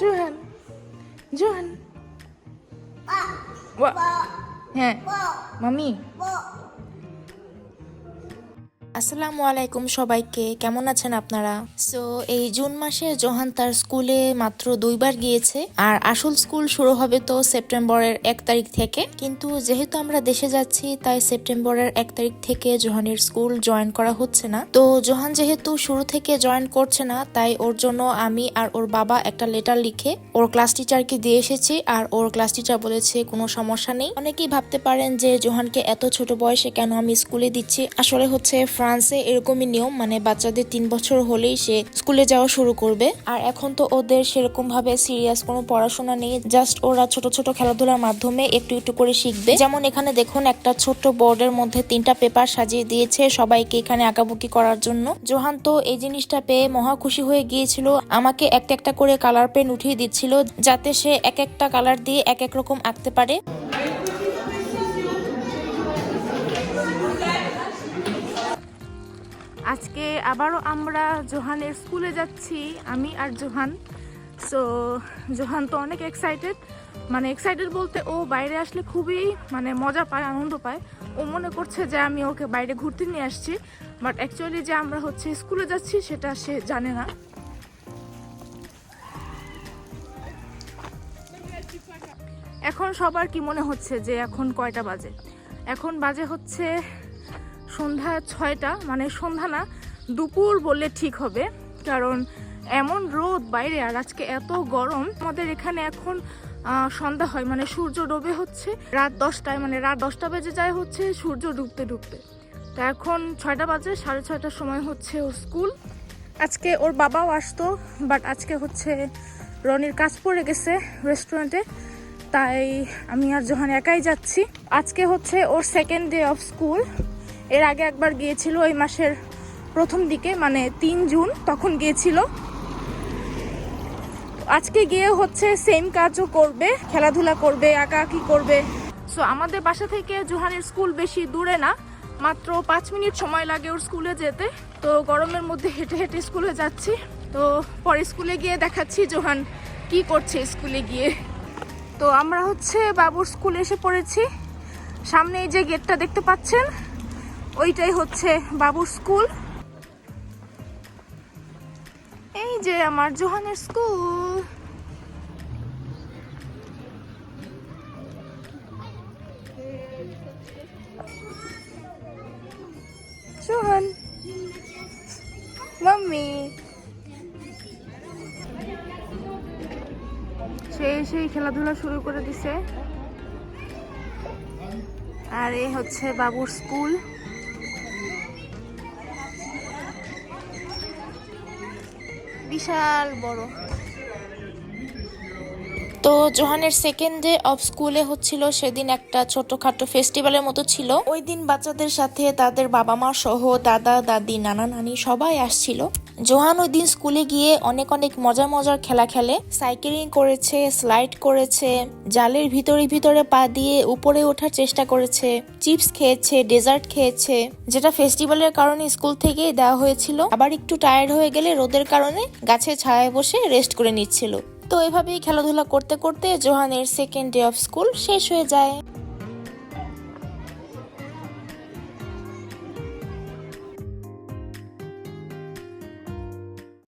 Johann Johann হ্যাঁ মামি। আসসালামু আলাইকুম সবাইকে, কেমন আছেন আপনারা? সো এই জুন মাসে জোহান তার স্কুলে মাত্র 2বার গিয়েছে, আর আসল স্কুল শুরু হবে তো সেপ্টেম্বরের 1 তারিখ থেকে। কিন্তু যেহেতু আমরা দেশে যাচ্ছি তাই সেপ্টেম্বরের 1 তারিখ থেকে জোহানের স্কুল জয়েন করা হচ্ছে না। তো জোহান যেহেতু শুরু থেকে জয়েন করছে না তাই ওর জন্য আমি আর ওর বাবা একটা লেটার লিখে ওর ক্লাস টিচারকে দিয়ে এসেছি, আর ওর ক্লাস টিচার বলেছে কোনো সমস্যা নেই। অনেকেই ভাবতে পারেন যে জোহানকে এত ছোট বয়সে কেন আমি স্কুলে দিচ্ছি। আসলে হচ্ছে ফ্রান্সে এরকমই নিয়ম, মানে বাচ্চাদের 3 বছর হলেই সে স্কুলে যাওয়া শুরু করবে। আর এখন তো ওদের সেরকম ভাবে সিরিয়াস কোনো পড়াশোনা নেই, জাস্ট ওরা ছোট ছোট খেলাধুলার মাধ্যমে একটু একটু করে শিখবে। যেমন এখানে দেখুন একটা ছোট্ট বোর্ডের মধ্যে 3টা পেপার সাজিয়ে দিয়েছে সবাইকে এখানে আঁকাবুকি করার জন্য। জোহান তো এই জিনিসটা পেয়ে মহা খুশি হয়ে গিয়েছিল, আমাকে একটা একটা করে কালার পেন উঠিয়ে দিচ্ছিল যাতে সে এক একটা কালার দিয়ে এক এক রকম আঁকতে পারে। আজকে আবারও আমরা জোহানের স্কুলে যাচ্ছি, আমি আর জোহান। সো জোহান তো অনেক এক্সাইটেড, মানে এক্সাইটেড বলতে ও বাইরে আসলে খুবই মানে মজা পায়, আনন্দ পায়। ও মনে করছে যে আমি ওকে বাইরে ঘুরতে নিয়ে আসছি, বাট অ্যাকচুয়ালি যে আমরা হচ্ছে স্কুলে যাচ্ছি সেটা সে জানে না। এখন সবার কি মনে হচ্ছে যে এখন কয়টা বাজে? এখন বাজে হচ্ছে সন্ধ্যা 6টা, মানে সন্ধ্যা না, দুপুর বললে ঠিক হবে, কারণ এমন রোদ বাইরে আর আজকে এত গরম। আমাদের এখানে এখন সন্ধ্যা হয়, মানে সূর্য ডোবে হচ্ছে রাত 10টায়, মানে রাত 10টা বেজে যায় হচ্ছে সূর্য ডুবতে ডুবতে। তা এখন 6টা বাজে, 6:30টার সময় হচ্ছে ওর স্কুল। আজকে ওর বাবাও আসতো, বাট আজকে হচ্ছে রনির কাজ পড়ে গেছে রেস্টুরেন্টে, তাই আমি আর জোহান একাই যাচ্ছি। আজকে হচ্ছে ওর 2nd ডে অফ স্কুল। এর আগে একবার গিয়েছিল এই মাসের প্রথম দিকে, মানে 3 জুন, তখন গিয়েছিল। আজকে গিয়ে হচ্ছে সেম কাজও করবে, খেলাধুলা করবে, আঁকাআঁকি করবে। সো আমাদের বাসা থেকে জোহানের স্কুল বেশি দূরে না, মাত্র 5 মিনিট সময় লাগে ওর স্কুলে যেতে। তো গরমের মধ্যে হেঁটে হেঁটে স্কুলে যাচ্ছি। তো পরে স্কুলে গিয়ে দেখাচ্ছি জোহান কি করছে স্কুলে গিয়ে। তো আমরা হচ্ছে বাবুর স্কুলে এসে পড়েছি। সামনে এই যে গেটটা দেখতে পাচ্ছেন ওইটাই হচ্ছে বাবুর স্কুল। এই যে আমার জোহানের স্কুল। জোহান মাম্মি সেই খেলাধুলা শুরু করে দিছে। আর এই হচ্ছে বাবুর স্কুল। বিশাল বড়। তো জোহানের 2nd ডে অফ স্কুলে হচ্ছিল সেদিন একটা ছোটখাটো ফেস্টিভ্যালের মতো ছিল। ওই দিন বাচ্চাদের সাথে তাদের বাবা মা সহ দাদা দাদি নানা নানি সবাই আসছিল। জোহান ওই দিন স্কুলে গিয়ে অনেক অনেক মজার মজার খেলা খেলে, সাইকেলিং করেছে, স্লাইড করেছে, জালের ভিতরে পা দিয়ে উপরে ওঠার চেষ্টা করেছে, চিপস খেয়েছে, ডেজার্ট খেয়েছে, যেটা ফেস্টিভ্যালের কারণে স্কুল থেকেই দেওয়া হয়েছিল। আবার একটু টায়ার্ড হয়ে গেলে রোদের কারণে গাছের ছায়ায় বসে রেস্ট করে নিচ্ছিল। তো এভাবেই খেলাধুলা করতে করতে জোহানের 2nd ডে অফ স্কুল শেষ হয়ে যায়।